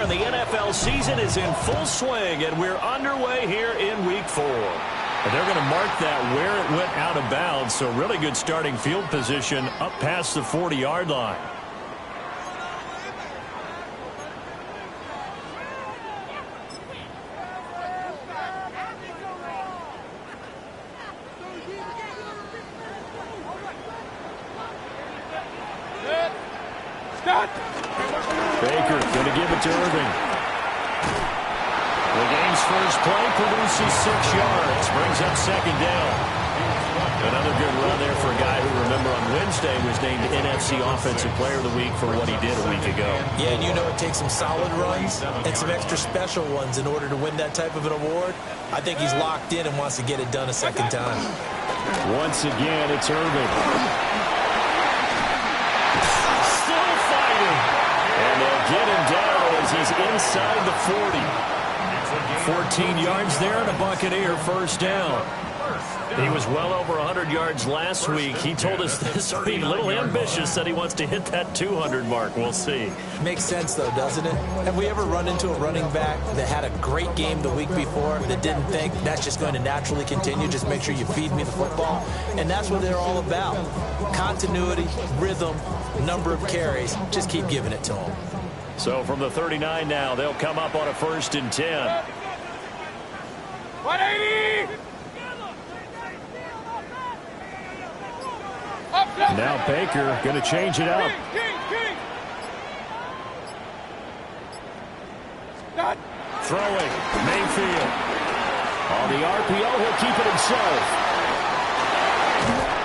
and the NFL season is in full swing, and we're underway here in Week 4. And they're going to mark that where it went out of bounds, so really good starting field position up past the 40-yard line. Baker going to give it to Irving. The game's first play produces 6 yards. Brings up second down. Another good run there for a guy who, remember, on Wednesday was named NFC Offensive Player of the Week for what he did a week ago. Yeah, and you know it takes some solid runs and some extra special ones in order to win that type of an award. I think he's locked in and wants to get it done a second time. Once again, it's Irving. Still fighting. And they'll get him down as he's inside the 40. 14 yards there and a Buccaneer first down. He was well over 100 yards last week. He told us this week, a little ambitious, that he wants to hit that 200 mark. We'll see. Makes sense, though, doesn't it? Have we ever run into a running back that had a great game the week before that didn't think that's just going to naturally continue? Just make sure you feed me the football. And that's what they're all about. Continuity, rhythm, number of carries. Just keep giving it to them. So from the 39 now, they'll come up on a 1st and 10. 180! Now Baker going to change it up. Throwing. Mayfield. On the RPO, he'll keep it himself.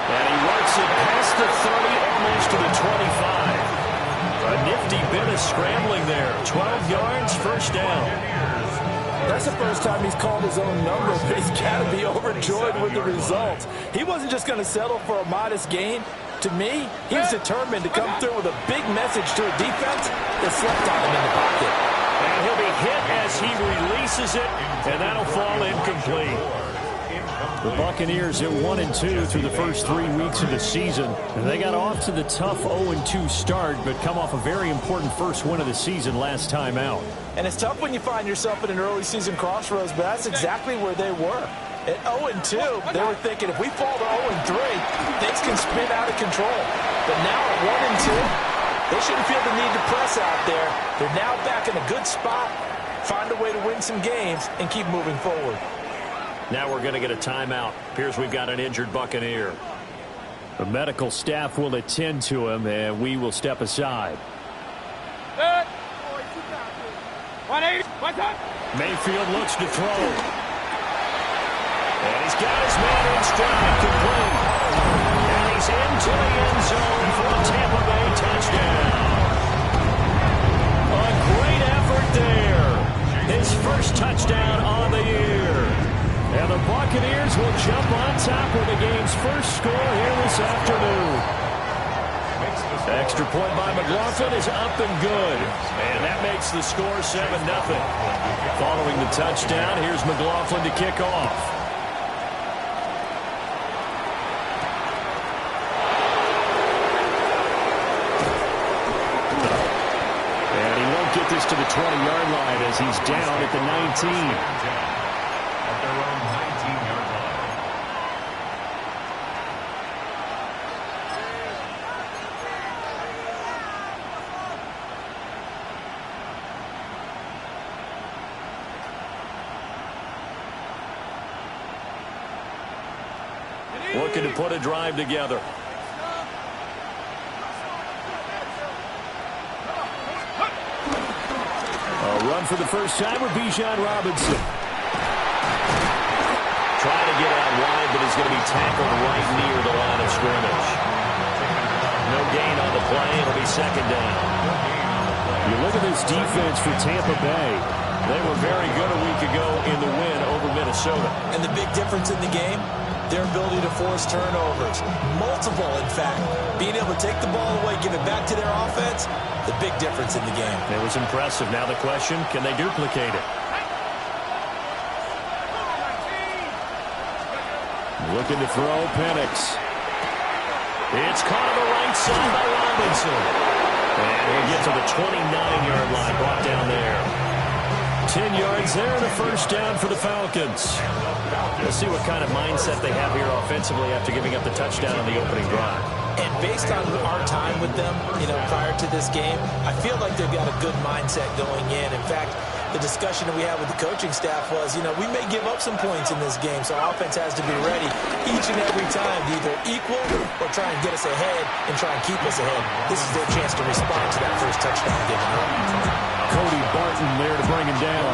And he works it past the 30, almost to the 25. A nifty bit of scrambling there. 12 yards, first down. That's the first time he's called his own number, but he's got to be overjoyed with the results. He wasn't just going to settle for a modest gain. To me, he was determined to come through with a big message to a defense that slept on him in the pocket. And he'll be hit as he releases it, and that'll fall incomplete. The Buccaneers at 1-2 through the first 3 weeks of the season. And they got off to the tough 0-2 start, but come off a very important first win of the season last time out. And it's tough when you find yourself at an early season crossroads, but that's exactly where they were. At 0-2, they were thinking if we fall to 0-3, things can spin out of control. But now at 1-2, they shouldn't feel the need to press out there. They're now back in a good spot, find a way to win some games, and keep moving forward. Now we're going to get a timeout. Appears we've got an injured Buccaneer. The medical staff will attend to him, and we will step aside. 180. What's up? Mayfield looks to throw. And he's got his man in stride, complete. And he's into the end zone for a Tampa Bay touchdown. A great effort there. His first touchdown on the year. And the Buccaneers will jump on top of the game's first score here this afternoon. Extra point by McLaughlin is up and good. And that makes the score 7-0. Following the touchdown, here's McLaughlin to kick off. And he won't get this to the 20-yard line as he's down at the 19. Looking to put a drive together. A run for the first time with Bijan Robinson. Trying to get out wide, but he's going to be tackled right near the line of scrimmage. No gain on the play. It'll be second down. You look at this defense for Tampa Bay. They were very good a week ago in the win over Minnesota. And the big difference in the game? Their ability to force turnovers. Multiple, in fact. Being able to take the ball away, give it back to their offense, the big difference in the game. It was impressive. Now the question, can they duplicate it? Looking to throw, Penix. It's caught on the right side by Robinson. And he'll get to the 29-yard line, brought down there. 10 yards there and a first down for the Falcons. Let's see what kind of mindset they have here offensively after giving up the touchdown on the opening drive. And based on our time with them, prior to this game, I feel like they've got a good mindset going in. In fact, the discussion that we had with the coaching staff was, we may give up some points in this game, so our offense has to be ready each and every time to either equal or try and get us ahead and try and keep us ahead. This is their chance to respond to that first touchdown given up. Cody Barton there to bring him down.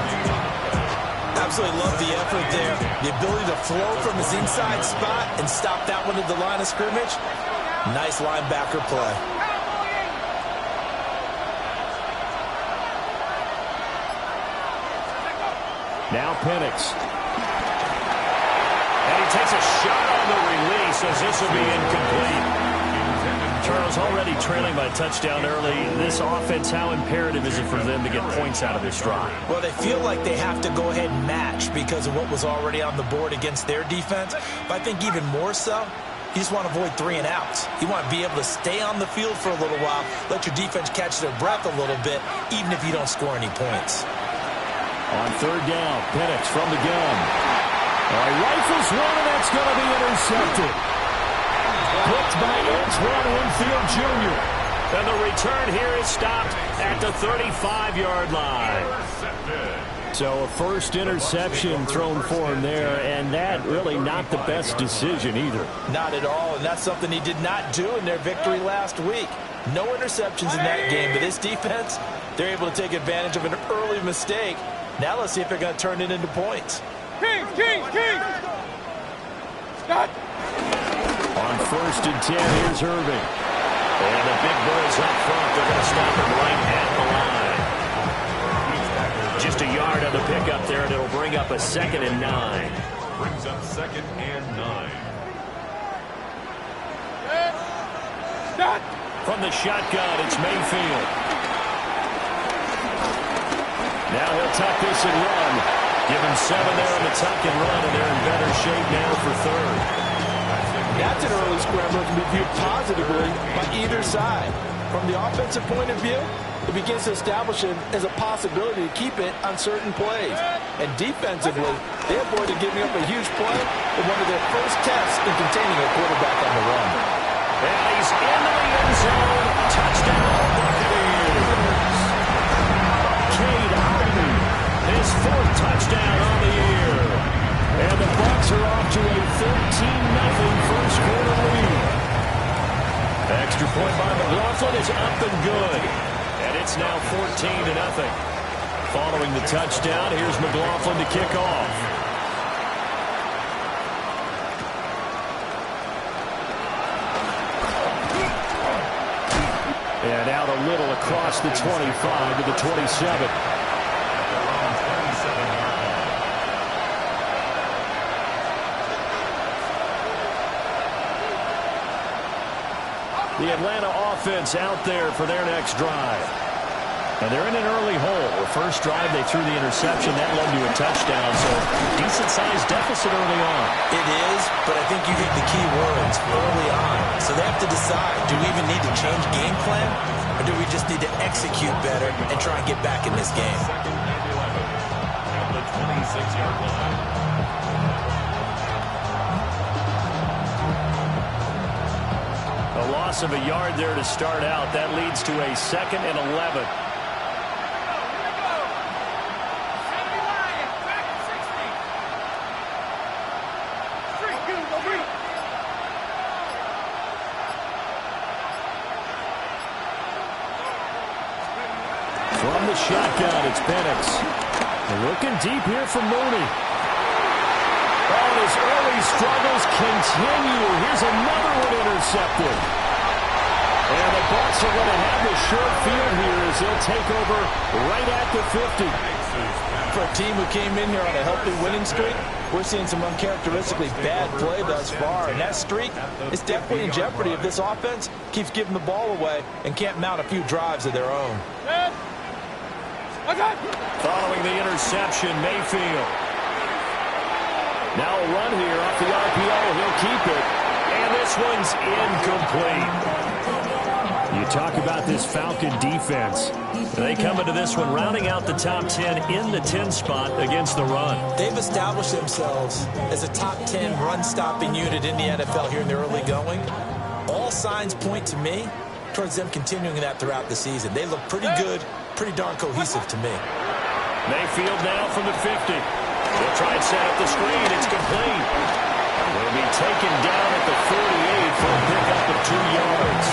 Absolutely love the effort there. The ability to flow from his inside spot and stop that one at the line of scrimmage. Nice linebacker play. Now Penix. And he takes a shot on the release as this will be incomplete. Charles, already trailing by a touchdown early. This offense, how imperative is it for them to get points out of this drive? Well, they feel like they have to go ahead and match because of what was already on the board against their defense. But I think even more so, you just want to avoid 3 and outs. You want to be able to stay on the field for a little while, let your defense catch their breath a little bit, even if you don't score any points. On third down, Penix from the gun. Rifles one, and that's going to be intercepted. Picked by Antoine Winfield Jr. And the return here is stopped at the 35-yard line. So a first interception thrown for him there, and that really not the best decision either. Not at all, and that's something he did not do in their victory last week. No interceptions in that game, but this defense, they're able to take advantage of an early mistake. Now let's see if they're going to turn it into points. King! Stop! On first and 10, here's Irving. And the big boys up front, they're going to stop him right at the line. Just a yard on the pickup there, and it'll bring up a 2nd and 9. Brings up 2nd and 9. Stop! From the shotgun, it's Mayfield. Now he'll tuck this and run. Give him 7 there on the tuck and run, and they're in better shape now for third. That's an early scramble that can be viewed positively by either side. From the offensive point of view, it begins to establish it as a possibility to keep it on certain plays. And defensively, they avoided giving up a huge play in one of their first tests in containing a quarterback on the run. And he's into the end zone. Touchdown, Buccaneers. Cade Otton, his 4th touchdown on the year. And the Bucs are off to a 13-0 first quarter lead. Extra point by McLaughlin is up and good. And it's now 14-0. Following the touchdown, here's McLaughlin to kick off. And out a little across the 25 to the 27. The Atlanta offense out there for their next drive. And they're in an early hole. The first drive, they threw the interception. That led to a touchdown, so decent-sized deficit early on. It is, but I think you hit the key words early on. So they have to decide, do we even need to change game plan, or do we just need to execute better and try and get back in this game? 2nd and 11 at the 26-yard line. A loss of a yard there to start out. That leads to a 2nd and 11. From the shotgun, it's Penix. Looking deep here for Mooney. Oh, his early struggles continue. Here's another one intercepted. And the Bucs are going to have the short field here as they'll take over right at the 50. For a team who came in here on a healthy winning streak, we're seeing some uncharacteristically bad play thus far. And that streak is definitely in jeopardy if this offense keeps giving the ball away and can't mount a few drives of their own. Following the interception, Mayfield. Now a run here off the RPO. He'll keep it. And this this one's incomplete. You talk about this Falcon defense. They come into this one rounding out the top 10 in the 10 spot against the run. They've established themselves as a top 10 run-stopping unit in the NFL here in the early going. All signs point to me towards them continuing that throughout the season. They look pretty good, pretty darn cohesive to me. Mayfield now from the 50. They'll try and set up the screen. It's complete. They'll be taken down at the 48 for a pickup of 2 yards.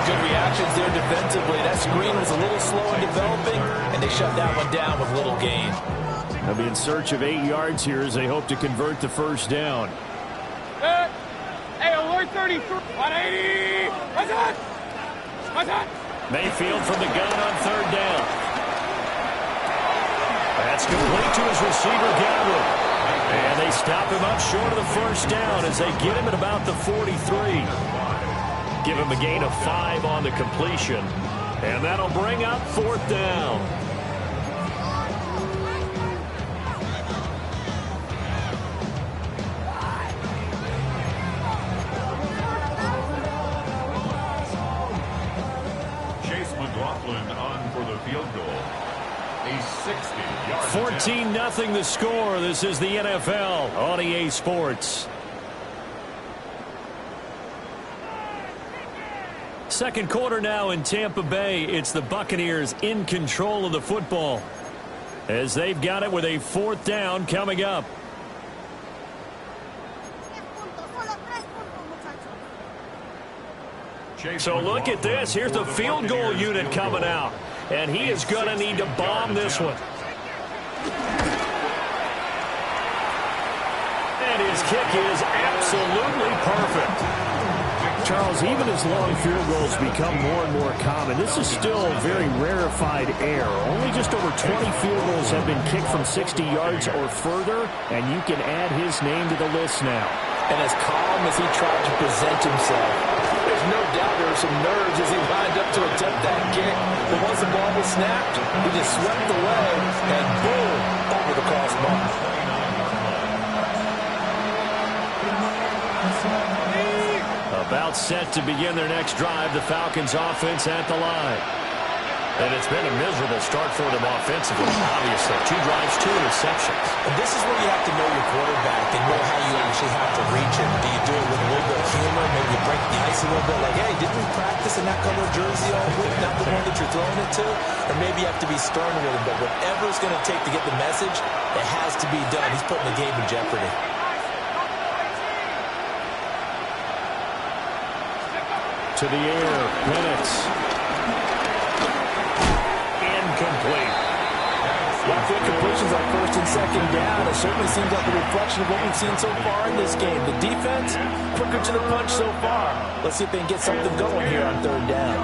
Good reactions there defensively. That screen was a little slow in developing, and they shut that one down with little gain. They'll be in search of 8 yards here as they hope to convert the first down. Hey, alert 33. 180. What's that? Mayfield from the gun on third down. That's complete to his receiver, Godwin. And they stop him up short of the first down as they get him at about the 43. Give him a gain of 5 on the completion. And that'll bring up fourth down. Chase McLaughlin on for the field goal. A 60-yard 14-0 the score. This is the NFL on EA Sports. Second quarter now in Tampa Bay. It's the Buccaneers in control of the football as they've got it with a fourth down coming up. So look at this. Here's the field goal unit coming out. And he is going to need to bomb this one. And his kick is absolutely perfect. Charles, even as long field goals become more and more common, this is still a very rarefied air. Only just over 20 field goals have been kicked from 60 yards or further, and you can add his name to the list now. And as calm as he tried to present himself, there's no doubt there were some nerves as he lined up to attempt that kick. But once the ball was snapped, he just swept away, and boom, over the crossbar. About set to begin their next drive, the Falcons offense at the line. And it's been a miserable start for them offensively, obviously. 2 drives, 2 interceptions. And this is where you have to know your quarterback and know how you actually have to reach him. Do you do it with a little bit of humor, maybe you break the ice a little bit, like, hey, didn't we practice in that color jersey all week, not the one that you're throwing it to? Or maybe you have to be stern with him, but whatever it's going to take to get the message, it has to be done. He's putting the game in jeopardy. To the air, Penix. Incomplete. Left foot completions on first and second down. It certainly seems like a reflection of what we've seen so far in this game. The defense, quicker to the punch so far. Let's see if they can get something going here on third down.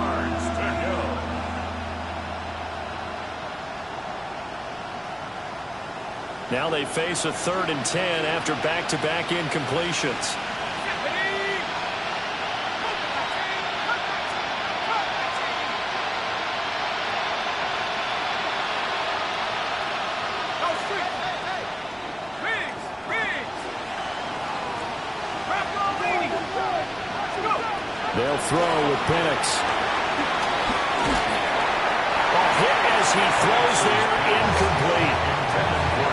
Now they face a 3rd and 10 after back-to-back incompletions. They'll throw with Penix. Hit as he throws there, incomplete.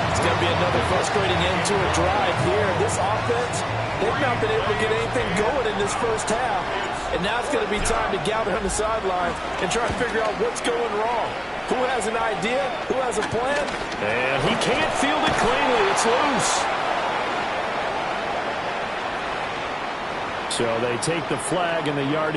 It's going to be another frustrating end to a drive here. This offense, they've not been able to get anything going in this first half. And now it's going to be time to gather on the sidelines and try to figure out what's going wrong. Who has an idea? Who has a plan? And he can't field it cleanly. It's loose. So they take the flag, and the yardage